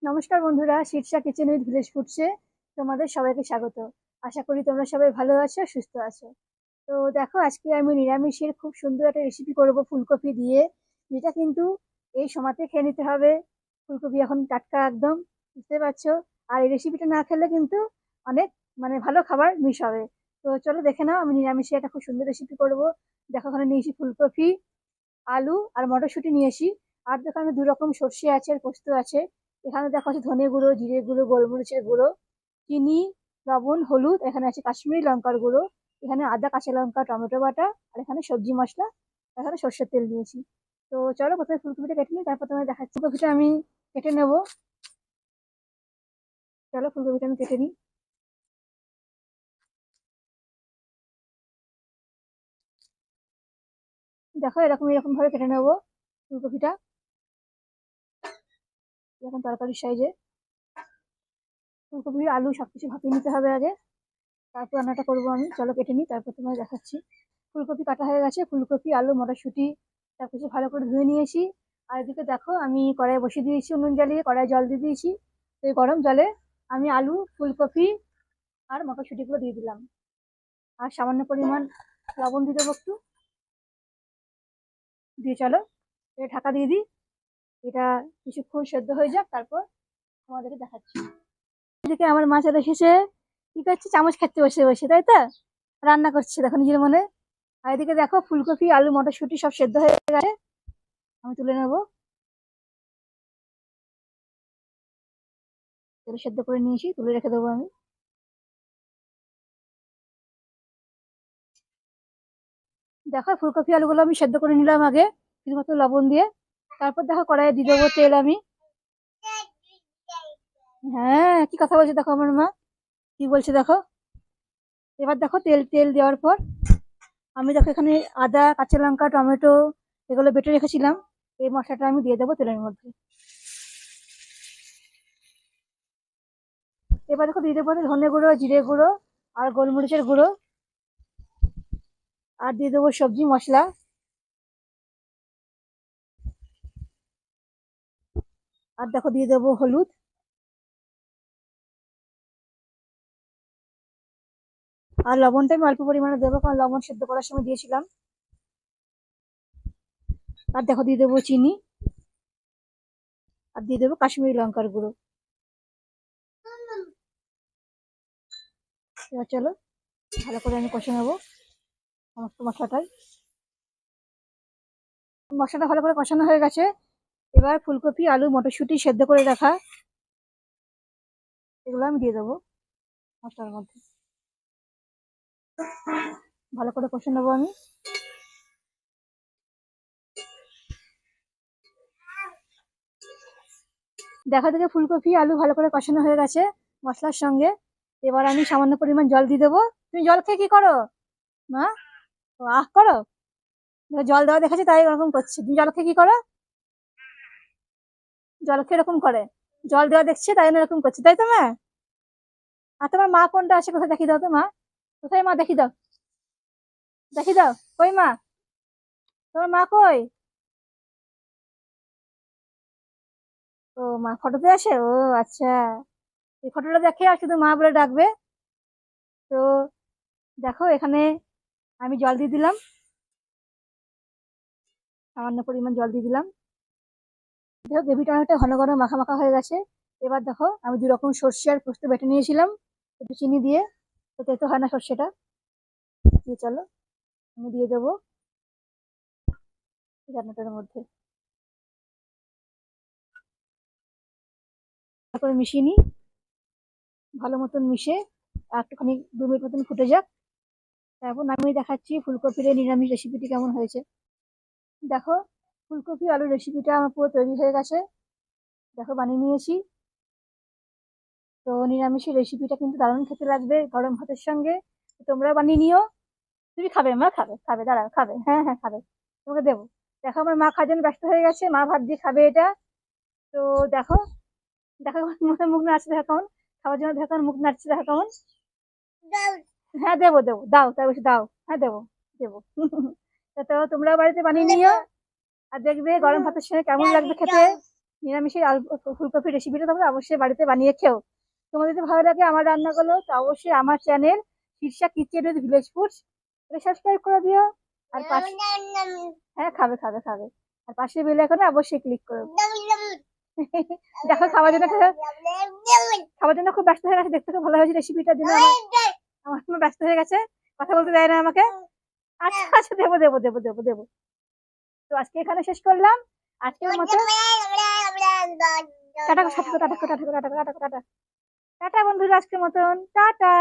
নমস্কার বন্ধুরা, Shirsha kitchen with village ফুডসে তোমাদের সবাইকে স্বাগত। আশা করি তোমরা সবাই ভালো আছো, সুস্থ আছো। তো দেখো, আজকে আমি নিরামিষের খুব সুন্দর একটা রেসিপি করব ফুলকপি দিয়ে, যেটা কিন্তু এই সময়তে খেয়ে নিতে হবে। ফুলকপি এখন টাটকা একদম, বুঝতে পারছো। আর এই রেসিপিটা না খেলে কিন্তু অনেক ভালো খাবার মিস হবে। তো চলো দেখে নাও, আমি নিরামিষে একটা খুব সুন্দর রেসিপি করব। দেখো, ওখানে নিয়েছি ফুলকপি, আলু আর মটরশুঁটি নিয়েছি। আর দেখো, আমি দু রকম সর্ষে আছে আর পোস্ত আছে। এখানে দেখো আছে ধনে গুঁড়ো, জিরে গুঁড়ো, গোলমরিচের গুঁড়ো, চিনি, লবণ, হলুদ। এখানে আছে কাশ্মীরি লঙ্কার গুঁড়ো, এখানে আদা, কাঁচা লঙ্কা, টমেটো বাটা, আর এখানে সবজি মশলা, এখানে সর্ষের তেল দিয়েছি। তো চলো প্রথমে ফুলকপিটা কেটে নিই, তারপর তোমায় দেখাচ্ছি। ফুলকপিটা আমি কেটে নেব। চলো ফুলকপিটা আমি কেটে নিই। দেখো, এরকম এরকম ভাবে কেটে নেবো ফুলকপিটা, এরকম তরকারির সাইজে। ফুলকপি, আলু সবকিছু ভাপিয়ে নিতে হবে আগে, তারপর রান্নাটা করবো আমি। চলো কেটে নিই, তারপর তোমায় দেখাচ্ছি। ফুলকপি কাটা হয়ে গেছে, ফুলকপি, আলু, মটরশুঁটি সবকিছু ভালো করে ধুয়ে নিয়েছি। আর এদিকে দেখো, আমি কড়াই বসিয়ে দিয়েছি, উনুন জ্বালিয়ে কড়াই জল দিয়ে দিয়েছি। তো এই গরম জলে আমি আলু, ফুলকপি আর মটরশুঁটিগুলো দিয়ে দিলাম। আর সামান্য পরিমাণ লবণ দিয়ে দেবো একটু, দিয়ে চলো এটা ঢাকা দিয়ে দিই। এটা কিছুক্ষণ সেদ্ধ হয়ে যাক, তারপর তোমাদেরকে দেখাচ্ছি। এদিকে আমার মা চলে এসেছে। কি করছে? চামচ খাচ্ছে বসে বসে, তাই তো? রান্না করছে দেখো নিজের মনে। আর এদিকে দেখো, ফুলকপি, আলু, মটরশুঁটি সব সেদ্ধ হয়ে গেছে, আমি তুলে নেবো। তেলে সেদ্ধ করে নিয়েছি, তুলে রেখে দেবো আমি। দেখো, ফুলকপি আলুগুলো আমি সেদ্ধ করে নিলাম আগে, শুধুমাত্র লবণ দিয়ে। তারপর দেখো, কড়াইয়ে দিয়ে দেবো তেল আমি। হ্যাঁ, কি কথা বলছে দেখো আমার মা, কি বলছে দেখো। এবার দেখো, তেল তেল দেওয়ার পর আমি দেখো এখানে আদা, কাঁচা লঙ্কা, টমেটো এগুলো বেটে রেখেছিলাম, এই মশলাটা আমি দিয়ে দেবো তেলের মধ্যে। এবার দেখো দিয়ে দেবো ধনে গুঁড়ো, জিরে গুঁড়ো আর গোলমরিচের গুঁড়ো, আর দিয়ে দেবো সবজি মশলা। আর দেখো দিয়ে দেবো হলুদ। আর লবণটা আমি অল্প পরিমাণে দেবো, কারণ লবণ সেদ্ধ করার সময় দিয়েছিলাম। আর দেখো দিয়ে দেবো চিনি, আর দিয়ে দেবো কাশ্মীরি লঙ্কার গুঁড়ো। এবার চলো ভালো করে আমি কষে নেবো সমস্ত মশলাটাই। মশলাটা ভালো করে কষানো হয়ে গেছে। এবার ফুলকপি, আলু, মটরশুঁটি সেদ্ধ করে রাখা, এগুলো আমি দিয়ে দেবো মশলার মধ্যে। ভালো করে কষে নেবো আমি। দেখা থেকে ফুলকপি, আলু ভালো করে কষানো হয়ে গেছে মশলার সঙ্গে। এবার আমি সামান্য পরিমাণ জল দিয়ে দেবো। তুমি জল খেয়ে কি করো মা? ও, আহ করো? জল দেওয়া দেখেছি তাই এরকম করছে। তুমি জল খেয়ে কি করো? জল খেয়ে এরকম করে, জল দেওয়া দেখছে তাই জন্য এরকম করছে, তাই তো মা? আর তোমার মা কোনটা আছে, কোথায় দেখি দাও তো মা, কোথায় মা, দেখি দাও, দেখি দাও। কই মা? তোমার মা কই? ও, মা ফটোতে আছে, ও আচ্ছা। এই ফটোটা দেখে আর শুধু মা বলে ডাকবে। তো দেখো, এখানে আমি জল দিয়ে দিলাম, সামান্য পরিমাণ জল দিয়ে দিলাম। দেখো গ্রেভিটা অনেকটা ঘন ঘন মাখা মাখা হয়ে গেছে। এবার দেখো, আমি দু রকম সর্ষে আর পোস্ত বেটে নিয়েছিলাম একটু চিনি দিয়ে, এতে তো হয় না সর্ষেটা দিয়ে। চলো আমি দিয়ে দেবো রান্নাটার মধ্যে, তারপরে মিশিয়ে নিই ভালো মতন মিশে। আর একটুখানি 2 মিনিট মতন ফুটে যাক, তারপর নামিয়ে দেখাচ্ছি ফুলকপির এই নিরামিষ রেসিপিটি কেমন হয়েছে। দেখো, ফুলকপি আলুর রেসিপিটা আমার পুরো তৈরি হয়ে গেছে। দেখো বানিয়ে নিয়েছি। তো নিরামিষের রেসিপিটা কিন্তু দারুণ খেতে লাগবে গরম ভাতের সঙ্গে। তোমরা বানিয়ে নিও। তুমি খাবে মা? খাবে খাবে, দাঁড়াও খাবে, হ্যাঁ হ্যাঁ খাবে, তোমাকে দেবো। দেখো, আমার মা খাওয়ার জন্য ব্যস্ত হয়ে গেছে, মা ভাত দিয়ে খাবে এটা। তো দেখো, দেখো মুখে মুখ নাড়ছে, দেখো কেমন খাওয়ার জন্য, দেখো মুখ নাড়ছে, দেখো কেমন। হ্যাঁ দেবো দেবো, দাও তাই বসে দাও, হ্যাঁ দেবো দেবো। তো তোমরা বাড়িতে বানিয়ে নিও, আর দেখবে গরম ভাতের সঙ্গে কেমন লাগবে খেতে। নিরামিষের ফুলকপির রেসিপিটা তোমরা অবশ্যই বাড়িতে বানিয়ে খেও। তোমাদের যদি ভালো লাগে আমার রান্নাগুলো তো অবশ্যই আমার channel Shirsha kitchen with village foods এটা সাবস্ক্রাইব করে দিও। আর পাশে হ্যাঁ খাবে খাবে খাবে। আর পাশে বেল আইকনে অবশ্যই ক্লিক করো। দেখো খাবার জন্য খুব ব্যস্ত হয়ে গেছে, দেখতে খুব ভালো হয়েছে রেসিপিটার জন্য আমার খুব ব্যস্ত হয়ে গেছে, কথা বলতে দেয় না আমাকে। আচ্ছা আচ্ছা দেবো দেবো দেবো দেবো দেবো। তো আজকে এখানে শেষ করলাম আজকের মতো। Tata tata tata tata tata tata tata tata বন্ধুরা, আজকের মতন টাটা।